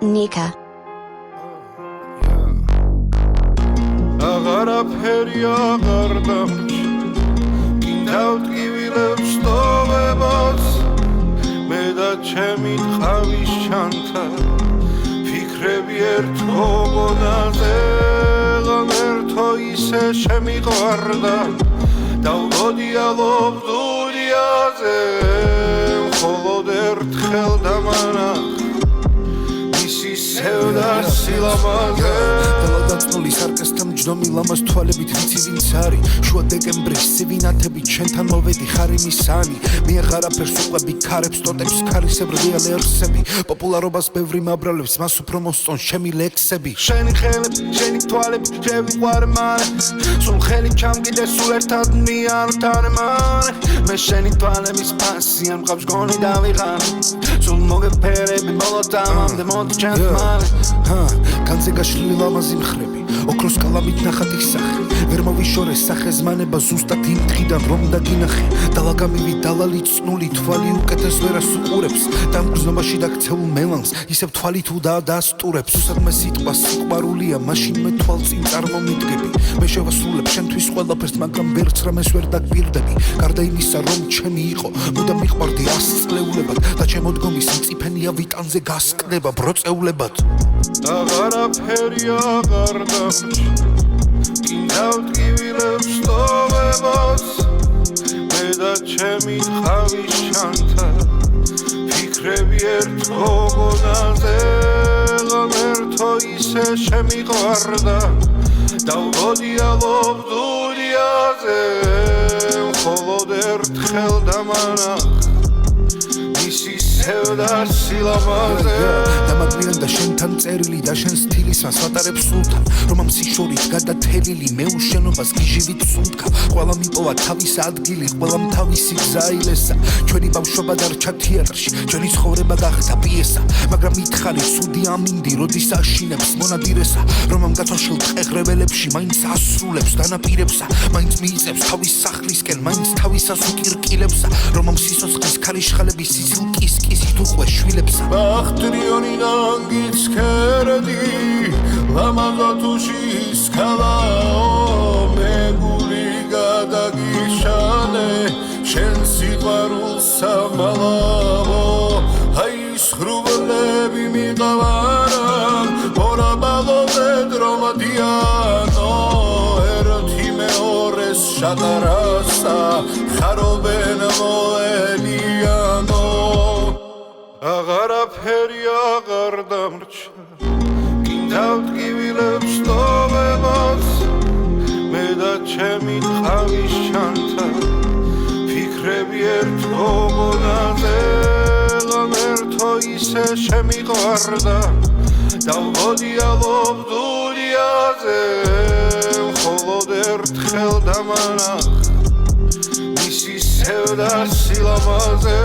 Nika. Agarapheri agar damrchi Gindavt givilebs tovebats Me da chemi tqavis chanta Fikrebi ertko gonaze Erto ise shemiqvarda Davgodi alob duniaze Xolod ertxel damanakh Sevda silamaze დაწნული სარკასთან მჯდომი ლამაზ თვალებით ვიცი ვინც არის შუა დეკემბრის სივინათებით შენთან მოვედი ხარიმის სანი მე აღარაფერს უყვები ქარებს ტოტებს ქარისებრ რეალ ერსები პოპულარობას ბევრი მაბრალებს მას უფრო მოსწონს ჩემი ლექსები შენი ხელები შენი თვალები შევიყვარე მალე სულ ხელი ჩამგიდე სულ ერთად მიარდანე მალე მე შენი თვალების ფასი ამ ყავს გონი დავიღალე სულ მოგეფერები ბოლოდამამდე მოდი ჩემს მალე განზე გაშლილი ლამაზი მხრები ოქროს კალამით ნახატი სახე ვერ მოვიშორე სახეზმანება ზუსტად იმ დღიდან რომ დაგინახე დალაგამივი დალალი წნული თვალი უკეთეს ვერას უყურებს დამგრძნობაში დაქცეულ მელანს ისევ თვალი თუ დაასტურებს უსადმე სიტყვა სიყვარულია მაშინ მე თვალწინ წარმომიდგები მე შევასრულებ შენთვის ყველაფერს მაგრამ ვერც რამეს ვერ დაგპირდები გარდა იმისა რომ ჩემი იყო მუდამ მიყვარდი 100 წლეულებად და ჩემ დგომის მწიფენია ვიტანზე გასკდება ბროწეულებად Agarapheri agar damrchi Gindavt givilebs tovebats Me da chemi tqavis chanta Fikrebi ertko gonaze Erto ise shemiqvarda Davgodi alob duniaze Xolod ertxel damanakh Sevda silamaze დამაგრიან და შენთან წერილი და შენ სტილისას ვატარებ სულთან რომ ამ სიშორით გადათელილი მე უშენობას გიჟივით სუნთქა ყველა მიპოვა თავის ადგილი ყველამ თავისი გზა აილესა ჩვენი ბავშვობა დარჩა თეატრში ჩვენი ცხოვრება გახდა პიესა მაგრამ მითხარი სუდი ამინდი როდის აშინებს მონადირესა რომ ამ გაწოშილ ტყეღრებელებში მაინც ასრულებს დანაპირებსა მაინც მიიწევს თავის სახლისკენ მაინც თავისას უკირკილებსა რომ ამ სიცოცხლის ქარიშხალების სიცილკის Tuchwe shvilepsa Bakhtrioni nangits kerdi Lamazatushi skalao Meguli gadagishane Shen siqvarul samalavo Hai shruvlebi miqavaran Morabalo vedromadiano Erti meores shatarasa Kharoben moeliano Agarapheri agar damrchi Gindavt givilebs tovebats Me da chemi tqavis chanta Fikrebi ertko gonaze Erto ise shemiqvarda Davgodi alob duniaze Xolod ertxel damanakh Misi sevda silamaze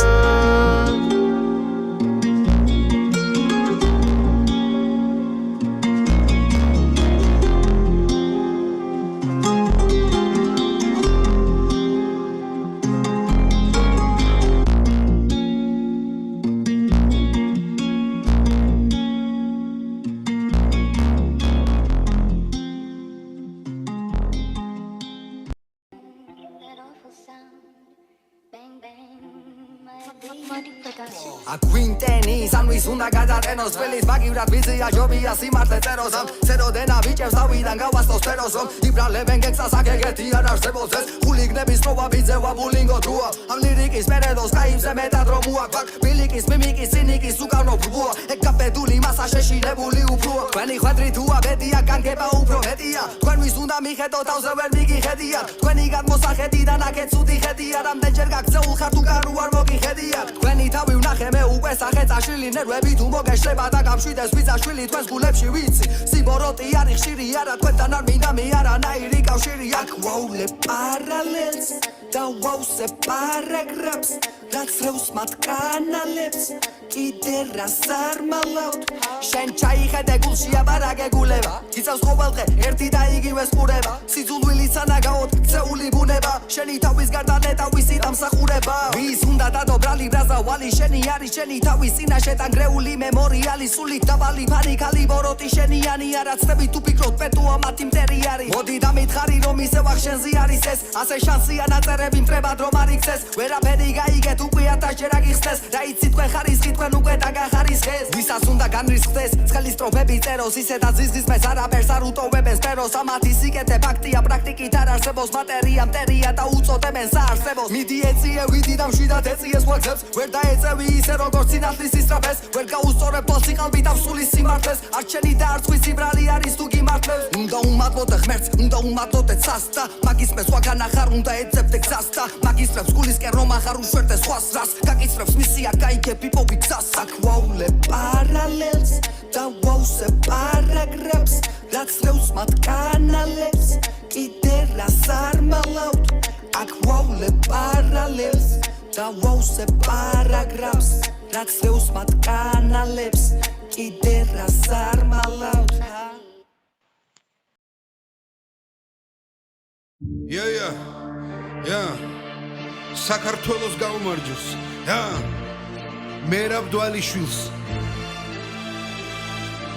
Quintenis anvis უნდა გადაყენოს ველის მაგივრად ვიზია ჯობია სიმართლე წეროს ამ წეროდენა ვიჭებს თავიდან გავასწოს სფეროს რომ იბრალებენ გექსას აქ-ეგეთი არ არსებობს ეს ხულიგნების პროვა ბიძევა ბულინგო დროა ამ ლირიკის მერედოს კაიმზე მეტად რომ უაქვაკ ბილიკის მიმიკის ცინიკის უკანო ფუბოა ეგ კაპედული მასა შეშინებული უფროა თქვენი ხვედრი თუ აბედია კანგება უფრო მეტია თქვენ ვის უნდა მიხედო თავზე ვერ მიგიხედია თქვენი გადმოსახედიდან აქეთ ცუდი ხედია რამდენჯერ გაქცეულ ხარ თუ კარ უარ მოგიხედია თქვენი თავი ვნახე მე უკვე სახე წაშლილი ნერვები თუ მოგეშლება და გამშვიდეს ვიზაშვილი თქვენს გულებში ვიცი სიბოროტი არის ხშირი არა თქვენთან არ მინდა მე არანაირი კავშირი აქ ვაულე პარალელს და ვაუსე პარაგრაფს რაც რევს მათ კანალებს კიდე რას არ მალავთ შენ ჩაიხედე გულში აბარაგე გულება იცავს ყოველდღე ერთი და იგივე სპურება სიძულვილიც ანაგაოთ ქცეული ბუნება შენი თავის გარდა ნეტავისი დამსახურება ვის უნდა დადო ბრალი ბრაზა ვალი შენი არის შენი თავის წინაშე დანგრეული მემორიალი სულით დაბალი ფანიკალი ბოროტი შენიანი არა ცდები თუ ფიქრობ პეტუა მათი მტერი არის მოდი დამითხარი რომ ისევ ახშენზე არის ეს ასე შანსია ნაწერები მტრებად რომ არ იქცეს ვერაფერი გაიგეთ უკვე 1000 ჯერ აგიხსნეს რა იცი თქვენ ხარისხი თქვენ უკვე დაგახარისხეს ვისაც უნდა განრისხდეს ცხელი სტროფები წეროს ისედაც ზიზღისმეს არაფერს არ უტოვებენ სფეროს ამათი სიკეთე ფაქტია პრაქტიკით არ არსებობს მატერია მტერია და უწოდებენ საარსებოს მიდი ეწიე ვიდი და მშვიდად ეწიეს ვაგზებს ვერ დაეწევი ისე როგორც სინათლის ისტრაფეს ვერ გაუსწორებ თვალს იყალბი და ვსულის სიმართლეს არჩენი და არცხვი სიბრალი არის თუ გიმართლებს უნდა უმადლოთ ღმერთს უნდა უმადლოთ ცასთა მაგისმეს ვაგან ახარ უნდა ეძებდე გზას და მაგისტრებს გულისკენ რომ ახარ უშვერდე სხვას რას გაკიცრებს მისია გაიგე პიპობი გზას აქ ვაულე პარალელს და ვაუსე პარაგრაფს რაც რევს მათ კანალებს კიდე რას არ მალავთ აქ ვაულე პარალელს და ვაუსე პარაგრაფს რაც რევს მათ კანალებს კიდე რას არ მალავთ საქართველოს გაუმარჯოს მერაბ დვალიშვილს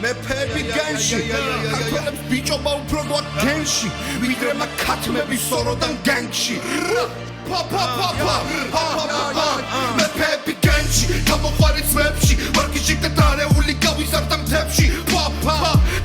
მეფეები განში საქართველოს ბიჭობა უფრო გვაქვს გენში ვიდრე მაქათმები სოროდან განგში მეფეები განში გამოყვარი ძმებში ვარგი ჟიგდა დარეული გავიზარდა მთებში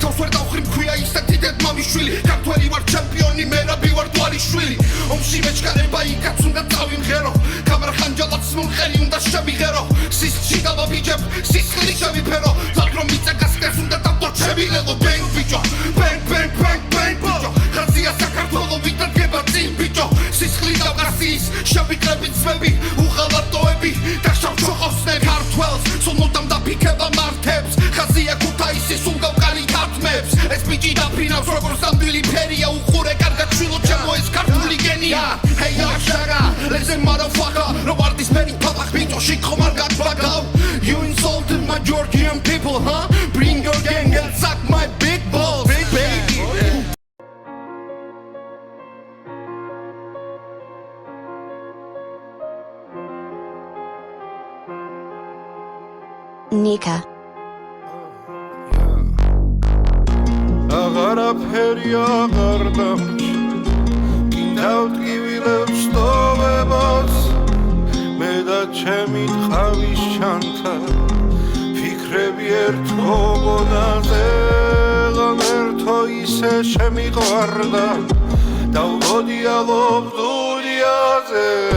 თავს ვერ დავხრი მქვია ისეთი დედ მამიშვილი ქართველი ვარ ჩემპიონი მერაბი ვარ დვალიშვილი ომში მეჩქარება იქაც უნდა წავიმღერო გამარხანჯალაც მომხელი უნდა შემიღერო სისხლში დავაბიჯებ სისხლი შემიფერო ზაგრომ მიწაგასკეს უნდა დავდორჩებილელო ბენგ ბიჭო ბენგ ბენგ ბენგ ბენგ ბიჭო ხაზია საქართველო ვიდადგება წინ ბიჭო სისხლი დავგასის შევიკრებით ძმები უღალატოები და შავჩოხოსნები ქართველს სულმოდამ დაფიქება მართებს ხაზია ქუთაისის უმგავკალი ქართმებს ეს ბიჭი დაფრინავს როგორც ამდვილი ფერია უყურე კარგად შვილო ჩემო ეს ქართული გენია Hey Yashara, listen motherfucker რომ არდის მერი პაპახ ბიჭო შიქო არ გაგვაგავ You insulted my Georgian people, huh? Bring your gang and suck my big balls, big baby Nika აღარაფერი აღარ დამრჩა კიდევ ტკივილებს სტოვებას მე და ჩემი ტყავის ჩანთა ფიქრები ერთო გონაზე ღამერთო ისე შემიყვარდა და ვოდიალობ დუნიაზე